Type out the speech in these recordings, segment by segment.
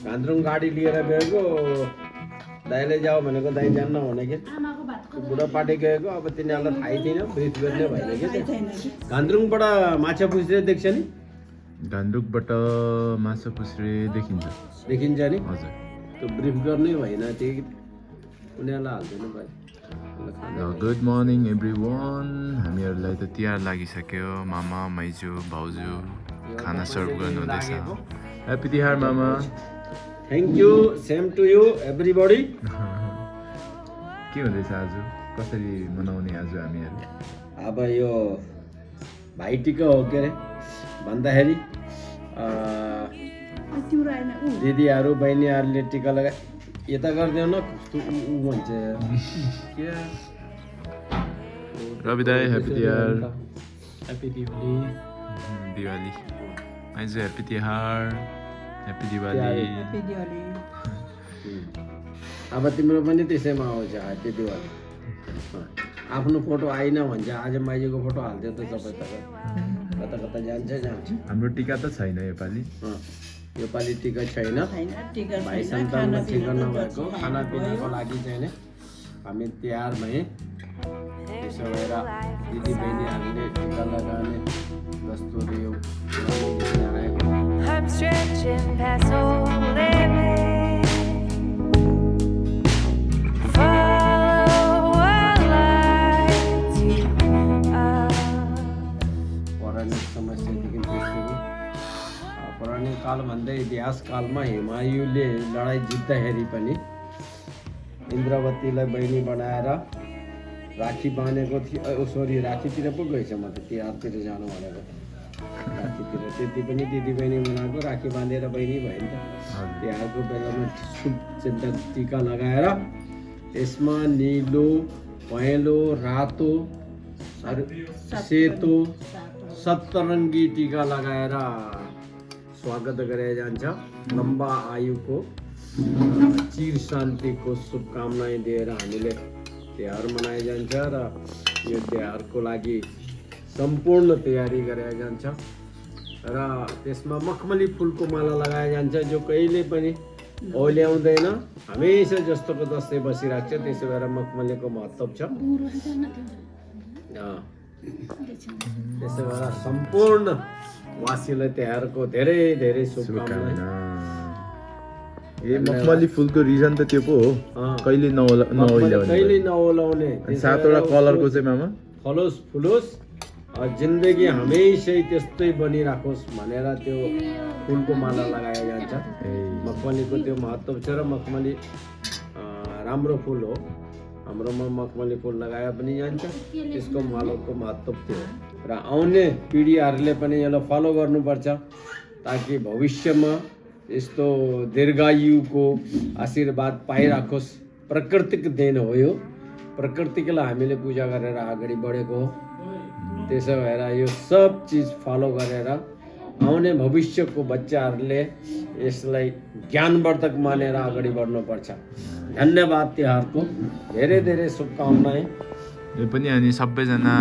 गान्द्रुङ गाडी लिएर गएको दाइले जाऊ भनेको दाइ जान्न भने कि बुढापाटी गएको अब तिनीहरूलाई थाहै थिएन ब्रिफ गर्ने भएन कि गान्द्रुङबाट माछा पुछ्रे देख्छ नि गान्द्रुङबाट माछा पुछ्रे देखिन्छ नि हजुर त्यो ब्रिफ गर्नै भएन त्यही उनीहरूलाई हाल्दैन भाइ गुड मर्निङ एभ्रिवान हामीहरूलाई त तिहार लागिसक्यो मामा माइजू भाउजू खाना सर्भ गर्नुहुँदैछ ह्याप्पी तिहार मामा thank you same to you everybody के हुँदैछ आज कसरी मनाउने आज हामीहरूले अब यो भाइटिका हो के अरे भन्दाखेरि दिदीहरू बहिनीहरूले टिका लगाए यता गरिदेऊ न कस्तो ऊ भन्छ के रवि दाई ह्याप्पी तिहार ह्याप्पी दिवाली माइजू ह्याप्पी तिहार ह्याप्पी दिवाली अब तिम्रो पनि त्यसैमा आउँछ ह्याप्पी दिवाली आफ्नो फोटो आइन भन्छ आज माइजूको फोटो हालिदियो त सबै कता कता जान्छ हाम्रो टिका त छैन योपालि योपालि टिका छैन भाइ सन्तानमा टिका नभएको खानापिनाको लागि चाहिँ नि हामी तिहार भए त्यसो भएर दिदी बहिनीहरूले टिका लगाउने वस्तुहरू यो आएको पौराणिक समस्यादेखि पौराणिक काल भन्दै इतिहास कालमा हिमायुले लडाइँ जित्दाखेरि पनि इन्द्रवतीलाई बहिनी बनाएर राखी बाँधेको थियो सरी राखीतिर पो गएछ म त तिहारतिर जानु भनेको राखीतिर त्यति पनि दिदी बहिनी बनाएको राखी बाँधेर बहिनी भयो नि त तिहारको बेलामा टिका लगाएर यसमा निलो पहेँलो रातो सेतो सप्तरङ्गी टिका लगाएर स्वागत गरे जान्छ लम्बा आयुको चिर शान्तिको शुभकामनाएँ दिएर हामीले तिहार मनाइ जान्छ र यो तिहारको लागि सम्पूर्ण तयारी गरे जान्छ र त्यसमा मखमली फुलको माला लगाए जान्छ जो कहिले पनि ओल्याउँदैन हमेसा जस्तोको जस्तै बसिरहेको छ त्यसो भएर मखमलीको महत्त्व छ त्यसो भएर सम्पूर्ण वासीलाई तिहारको धेरै धेरै शुभकामना मखमली फुलको रिजन त त्यो पो हो कहिले नओलाउने सातवटा कलरको चाहिँ मामा फलोस् फुलोस् जिन्दगी हमेसै त्यस्तै बनिराखोस् भनेर त्यो फुलको माला लगाए जान्छ मखमलीको त्यो महत्त्व छ र मखमली राम्रो फुल हो हाम्रोमा मखमली फुल लगाए पनि जान्छ त्यसको मालाको महत्त्व थियो र आउने पिँढीहरूले पनि यसलाई फलो गर्नुपर्छ ताकि भविष्यमा यस्तो दीर्घायुको आशीर्वाद पाइराखोस् प्राकृतिक देन हो यो प्रकृतिलाई हामीले पूजा गरेर अगाडि बढेको हो त्यसो भएर यो सब चिज फलो गरेर आउने भविष्यको बच्चाहरूले यसलाई ज्ञानवर्धक मानेर अगाडि बढ्नुपर्छ धन्यवाद तिहारको धेरै धेरै शुभकामनाएँ यो पनि अनि सबैजना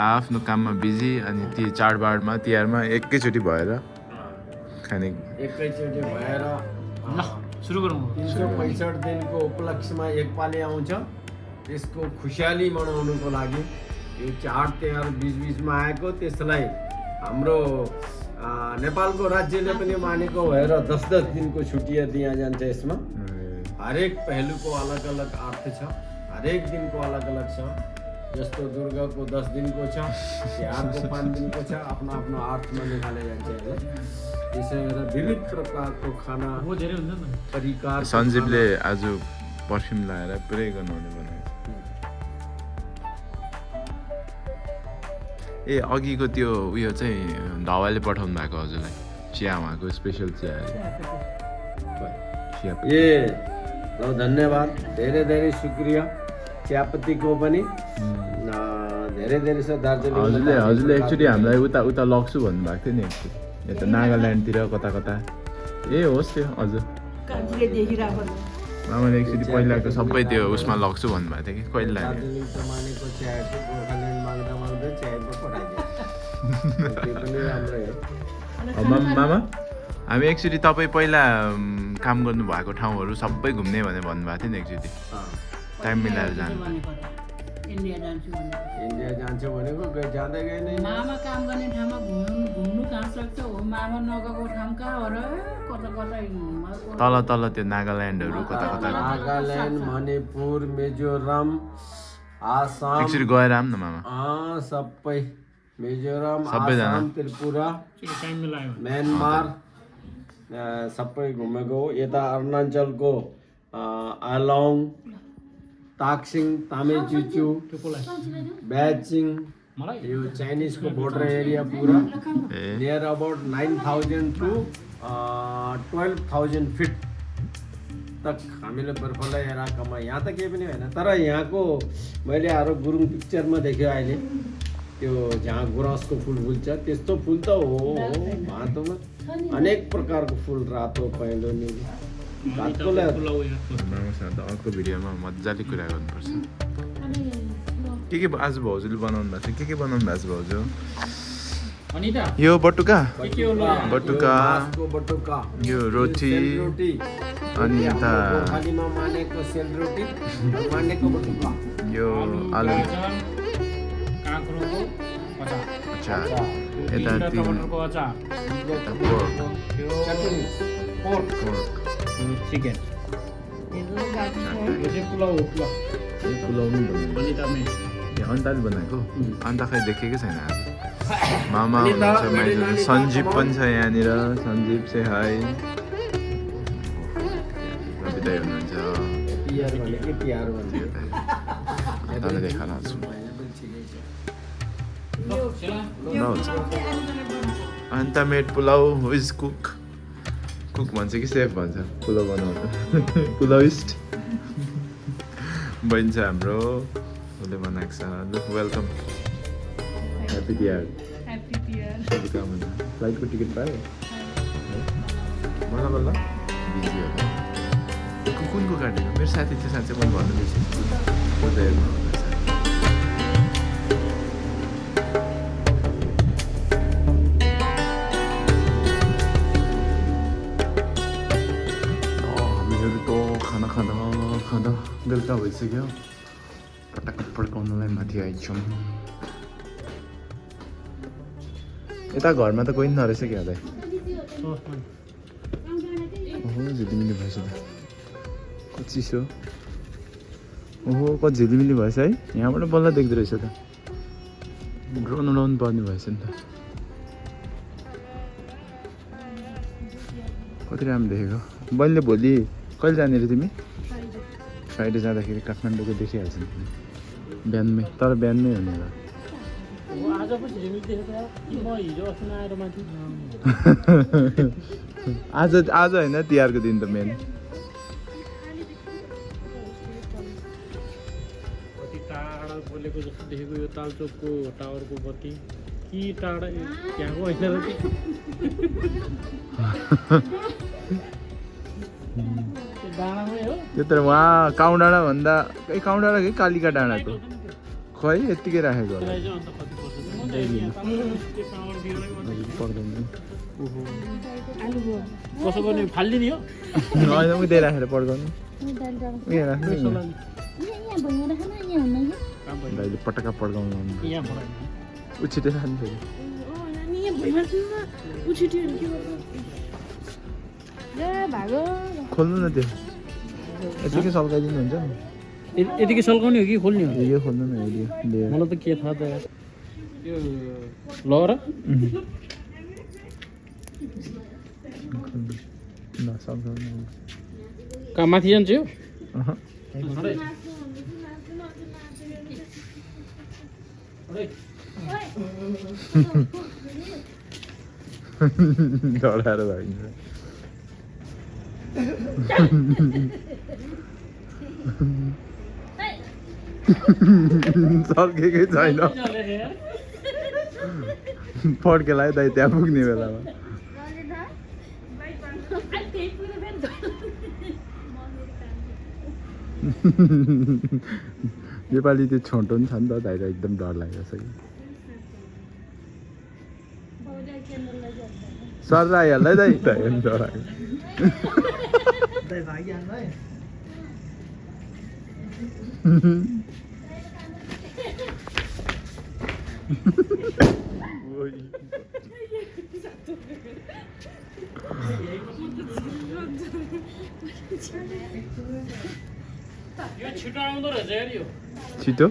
आफ्नो काममा बिजी अनि ती चाडबाडमा तिहारमा एकैचोटि भएर खाने एकैचोटि भएर सुरु गरौँ 365 दिनको उपलक्ष्यमा एकपालि आउँछ त्यसको खुसियाली मनाउनुको लागि यो चाड तिहार बिचबिचमा आएको त्यसलाई हाम्रो नेपालको राज्यले पनि मानेको भएर 10-10 दिनको छुट्टी दिया जान्छ यसमा हरेक पहलुको अलग अलग अर्थ छ हरेक दिनको अलग अलग छ जस्तो दुर्गाको 10 दिनको छ तिहारको 5 दिनको छ आफ्नो आफ्नो अर्थमा निकाले जान्छ त्यसै गरेर विविध प्रकारको खाना परिकार सञ्जीवले आज पर्फ्युम लगाएर पुरै गर्नुहुने बनाएको ए अघिको त्यो उयो चाहिँ ढावाले पठाउनु भएको हजुरलाई चिया उहाँको स्पेसल चिया ए ल धन्यवाद धेरै धेरै शुक्रिया चियापत्तीको पनि धेरै धेरै छ दार्जिलिङ हजुरले एक्चुअली हामीलाई उता लग्छु भन्नुभएको थियो नि एकचोटि यता नागाल्यान्डतिर कता कता ए होस् त्यो हजुर मामाले एक्चुअली पहिलाको सबै त्यो उसमा लग्छु भन्नुभएको थियो कि कहिले लाग्यो त्यो पनि राम्रै हो। मामा हामी एक्चुअली तपाईँ पहिला काम गर्नुभएको ठाउँहरू सबै घुम्ने भनेर भन्नुभएको थियो नि एक्चुअली टाइम मिलाएर जानु इन्डिया जान्छु भनेको इन्डिया जान्छु भनेको जाँदै गए नै मामा काम गर्ने ठाउँमा घुम्नु कहाँ सक्छ हो मामा नगएको ठाउँ कहाँ हो र कता कता तल त्यो नागाल्यान्डहरू कता कता नागाल्यान्ड मणिपुर मिजोरम आसाम एक्चुअली गएर आऊँ न मामा सबै मिजोरम सबैजना। आसाम त्रिपुरा टाइम मिलायो म्यानमार सबै घुमेको हो। यता अरुणाचलको आलोङ ताक्सिङ तामेचुचु ब्याचिङ यो चाइनिजको बोर्डर एरिया पुरा नियर अबाउट 9,000 to 12,000 फिट तक हामीले बर्फलाई इलाकामा यहाँ त केही पनि होइन तर यहाँको मैले आएर गुरुङ पिक्चरमा देख्यो अहिले त्यो जहाँ गुराँसको फुल फुल्छ त्यस्तो फुल त हो भाँतोमा अनेक प्रकारको फुल रातो पहेँलो निलो भातकोलाई मामासँग त अर्को भिडियोमा मजाले कुरा गर्नुपर्छ के आज भाउजूले बनाउनु भएको छ के बनाउनु भएको छ भाउजू यो बटुका बटुका यो रोटी अनि यता मानेको सेलरोटी मानेको बटुका यो आलु अचार यता चिकन पुलाउ अन्ताले बनाएको अन्त खै देखेकै छैन आज मामा हुनुहुन्छ माइजू सञ्जीव पनि छ यहाँनिर सञ्जीव से हाई रविदाई हुनुहुन्छ अन्ताले देखाएर आउँछु अन्त made pulao is cook cook भन्छ कि सेफ भन्छ पुलाउ बनाउँछ पुलाउइस्ट बहिनी छ हाम्रो उसले बनाएको छ लुक वेलकम ह्याप्पी तिहार शुभकामना फ्लाइटको टिकट पायो बल्ल बल्ल बिजी होला कुनको काटेको मेरो साथी थियो साँच्चै मैले भन्नु बिर्सेँ खाँदा बेलुका भइसक्यो पटक्क पड्काउनलाई माथि आइछौँ यता घरमा त कोही नरहेछ क्या दाइ ओहो झिलिमिली भएछ त कति चिसो ओहो कति झिलिमिली भएछ है यहाँबाट बल्ल देख्दो रहेछ त ड्रोन उडाउनु पर्ने भएछ नि त कति राम्रो देखेको बहिनीले भोलि कहिले जाने रे तिमी फ्राइडे जाँदाखेरि काठमाडौँको देखिहाल्छ नि बिहानमै तर बिहानमै हुने होला आज होइन तिहारको दिन त मेन कति टाढा बोलेको जस्तो देखेको यो तालचोकको टावरको बत्ती कि टाढा त्यहाँको होइन र त्यो त उहाँ काउँ डाँडा भन्दा काउँ डाँडा कि कालिका डाँडाको खै यत्तिकै राखेको होला कसो गर्ने फालिदिने हो होइन उतै राखेर पड्काउनु दाइले पटक्का पड्काउनु उछिटे खानु फेरि खोल्नु न त्यो यतिकै सल्काइदिनुहुन्छ यतिकै सल्काउने हो कि खोल्ने हो यो खोल्नु न मलाई त के थाहा त यो ल र कहाँ माथि जान्छ यो डराएर भागिन्छ सल्केकै छैन फड्केला है दाइ त्यहाँ पुग्ने बेलामा नेपाली त्यो छोटो पनि छ नि त दाइलाई एकदम डर लागेको छ कि सर आइहाल्छ है दाइ त हेर्नु चरा यो छिटो आउँदो रहेछ यार यो छिटो